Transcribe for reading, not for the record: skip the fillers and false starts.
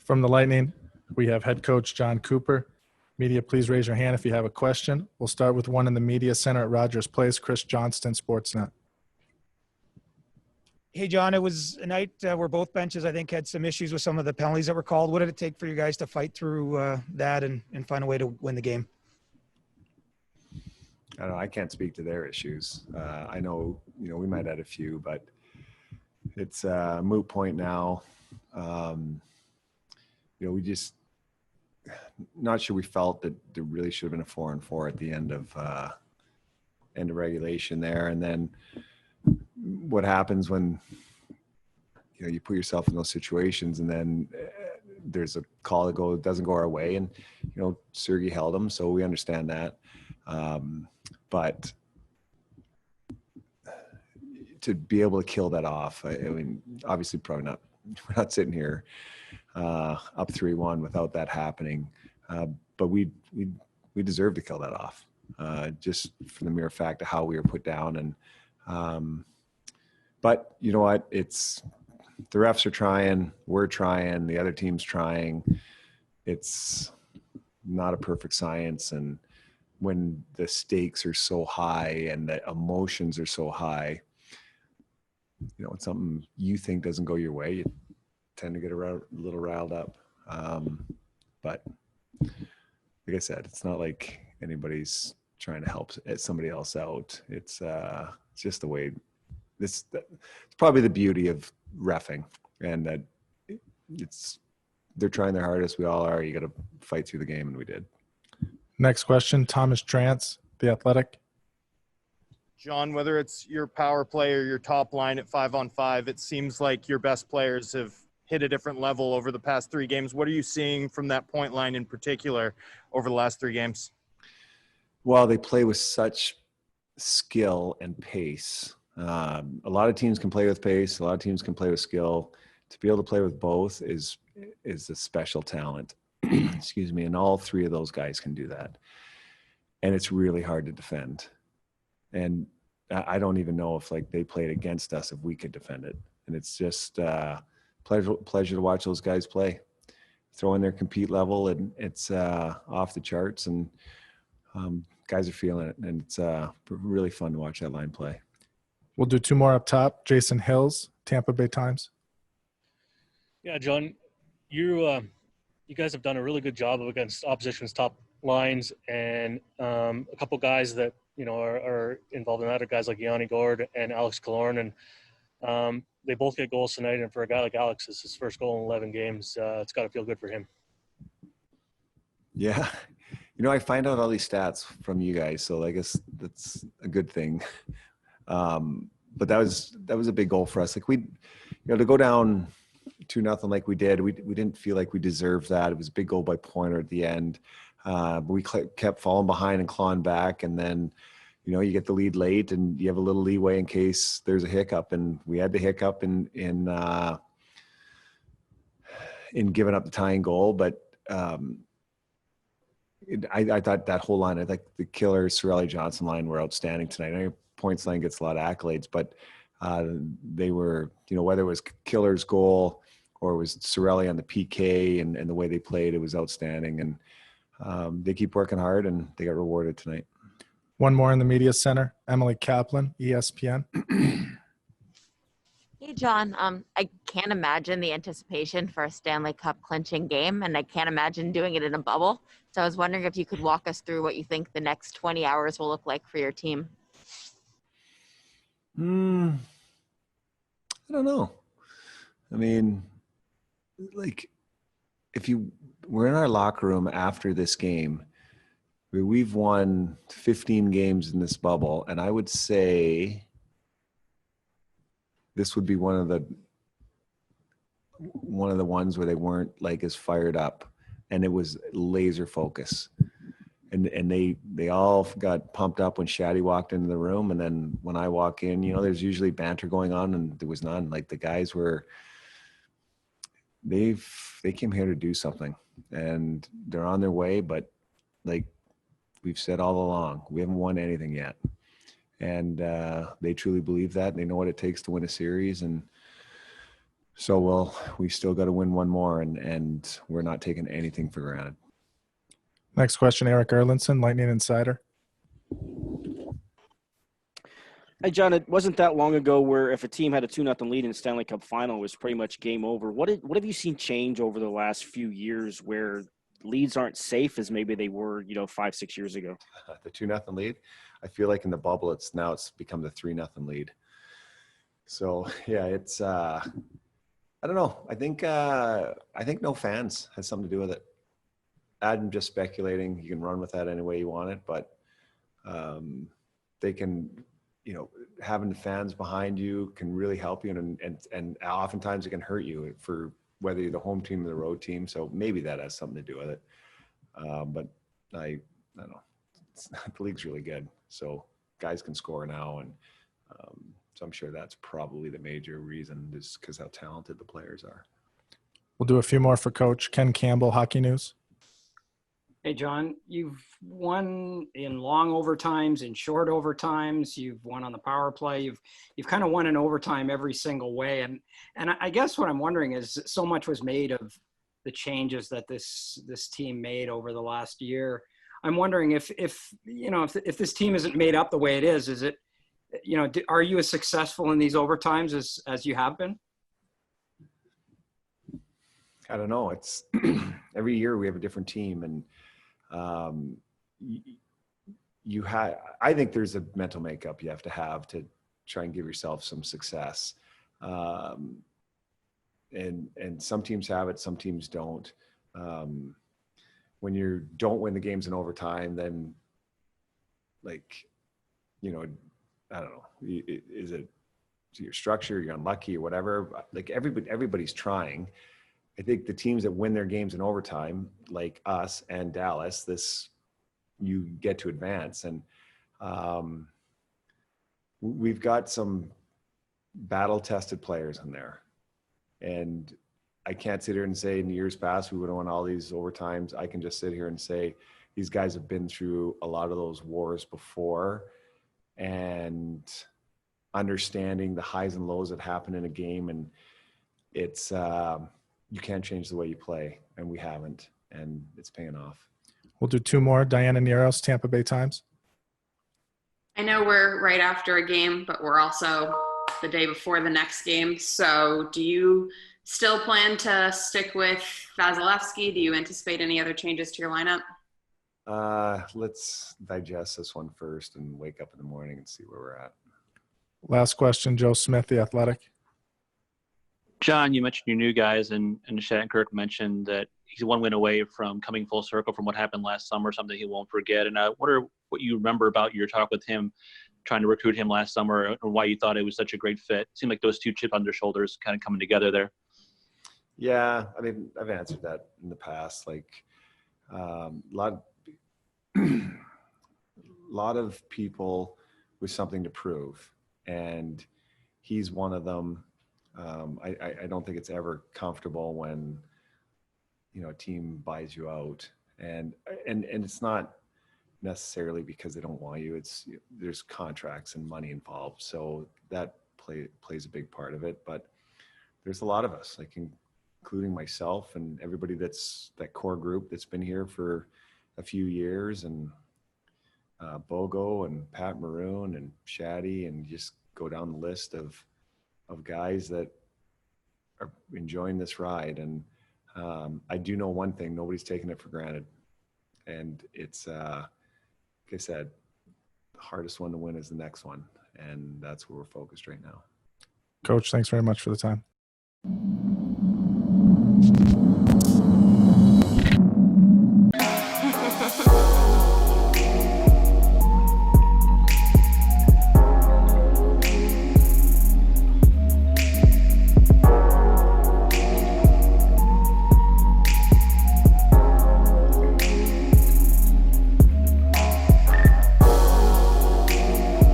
From the Lightning, we have head coach John Cooper. Media, please raise your hand if you have a question. We'll start with one in the media center at Rogers Place, Chris Johnston, Sportsnet. Hey, John, it was a night where both benches, I think, had some issues with some of the penalties that were called. What did it take for you guys to fight through that and find a way to win the game? I don't know. I can't speak to their issues. I know, we might have had a few, but it's a moot point now. We just not sure we felt that there really should have been a 4-on-4 at the end of regulation there. And then what happens when, you put yourself in those situations and then there's a call that doesn't go our way, and, Sergei held him. So we understand that. But to be able to kill that off, I mean, obviously probably not, we're not sitting here up 3-1 without that happening. But we deserve to kill that off, just for the mere fact of how we were put down. And, but you know what? It's the refs are trying, we're trying, the other team's trying. It's not a perfect science. And when the stakes are so high and the emotions are so high, when something you think doesn't go your way, you tend to get a little riled up. But like I said, it's not like anybody's trying to help somebody else out. It's just the way it's probably the beauty of reffing, and that they're trying their hardest. We all are. You got to fight through the game, and we did. Next question, Thomas Trance, The Athletic. John, whether it's your power play or your top line at 5-on-5, it seems like your best players have hit a different level over the past 3 games. What are you seeing from that point line in particular over the last 3 games? Well, they play with such skill and pace. A lot of teams can play with pace. A lot of teams can play with skill. To be able to play with both is a special talent. Excuse me. And all 3 of those guys can do that. And it's really hard to defend. And I don't even know if they played against us, if we could defend it. And it's just pleasure to watch those guys play, throw in their compete level, and it's off the charts, and guys are feeling it. And it's really fun to watch that line play. We'll do 2 more up top. Jason Hills, Tampa Bay Times. Yeah, John, you guys have done a really good job against opposition's top lines, and a couple guys that are involved in that are guys like Yanni Gord and Alex Killorn, and they both get goals tonight. And for a guy like Alex, it's his first goal in 11 games. It's got to feel good for him. Yeah, I find out all these stats from you guys, so I guess that's a good thing. But that was a big goal for us. To go down 2-0 like we did, we didn't feel like we deserved that. It was a big goal by Pointer at the end. But we kept falling behind and clawing back, and then you get the lead late and you have a little leeway in case there's a hiccup, and we had the hiccup in giving up the tying goal. But I thought that whole line, I think the Killer Cirelli Johnson line were outstanding tonight. I know points line gets a lot of accolades, but they were, whether it was Killer's goal or it was Cirelli on the PK and the way they played, it was outstanding. And they keep working hard, and they got rewarded tonight. One more in the media center, Emily Kaplan, ESPN. Hey, John, I can't imagine the anticipation for a Stanley Cup clinching game, and I can't imagine doing it in a bubble. So I was wondering if you could walk us through what you think the next 20 hours will look like for your team. I don't know. I mean, if we're in our locker room after this game, we've won 15 games in this bubble, and I would say this would be one of the ones where they weren't as fired up, and it was laser focus. And they all got pumped up when Shaddy walked into the room, and then when I walk in, there's usually banter going on, and there was none. The guys were, they came here to do something, and they're on their way. But we've said all along, we haven't won anything yet, and they truly believe that. And they know what it takes to win a series, and So we still got to win one more, and we're not taking anything for granted. Next question, Eric Erlinson, Lightning Insider. Hey, John, it wasn't that long ago where if a team had a 2-0 lead in the Stanley Cup final, it was pretty much game over. What have you seen change over the last few years where leads aren't safe as maybe they were, 5-6 years ago? The 2-0 lead, I feel like in the bubble, it's become the 3-0 lead. So yeah, it's I don't know. I think no fans has something to do with it. I'm just speculating. You can run with that any way you want it, but they can, having the fans behind you can really help you, and oftentimes it can hurt you for whether you're the home team or the road team. So maybe that has something to do with it. But I don't know. The league's really good, so guys can score now, and so I'm sure that's probably the major reason, is because how talented the players are. We'll do a few more for Coach Ken Campbell, Hockey News. Hey, John, you've won in long overtimes, in short overtimes. You've won on the power play. You've kind of won in overtime every single way. And I guess what I'm wondering is, so much was made of the changes that this team made over the last year. I'm wondering if this team isn't made up the way it is it, are you as successful in these overtimes as you have been? I don't know. It's every year we have a different team, and I think there's a mental makeup you have to try and give yourself some success. And some teams have it, some teams don't. When you don't win the games in overtime, then I don't know, is it your structure, you're unlucky or whatever? Like everybody's trying. I think the teams that win their games in overtime, like us and Dallas, you get to advance. And we've got some battle-tested players in there. And I can't sit here and say in years past we would have won all these overtimes. I can just sit here and say these guys have been through a lot of those wars before, and understanding the highs and lows that happen in a game. And it's you can't change the way you play, and we haven't, and it's paying off. We'll do two more. Diana Neros, Tampa Bay Times. I know we're right after a game, but we're also the day before the next game. So do you still plan to stick with Vasilevsky? Do you anticipate any other changes to your lineup? Let's digest this one first and wake up in the morning and see where we're at. Last question, Joe Smith, The Athletic. John, you mentioned your new guys, and Shattenkirk mentioned that he's one win away from coming full circle from what happened last summer, something he won't forget. And I wonder what you remember about your talk with him, trying to recruit him last summer, and why you thought it was such a great fit. It seemed like those two chip on their shoulders kind of coming together there. Yeah, I mean, I've answered that in the past. Like a lot of people with something to prove, and he's one of them. I don't think it's ever comfortable when, a team buys you out, and it's not necessarily because they don't want you. There's contracts and money involved, so that plays a big part of it. But there's a lot of us, including myself and everybody that's that core group that's been here for a few years, and Bogo and Pat Maroon and Shaddy, and just go down the list of guys that are enjoying this ride. And I do know one thing: nobody's taking it for granted. And it's, like I said, the hardest one to win is the next one. And that's where we're focused right now. Coach, thanks very much for the time.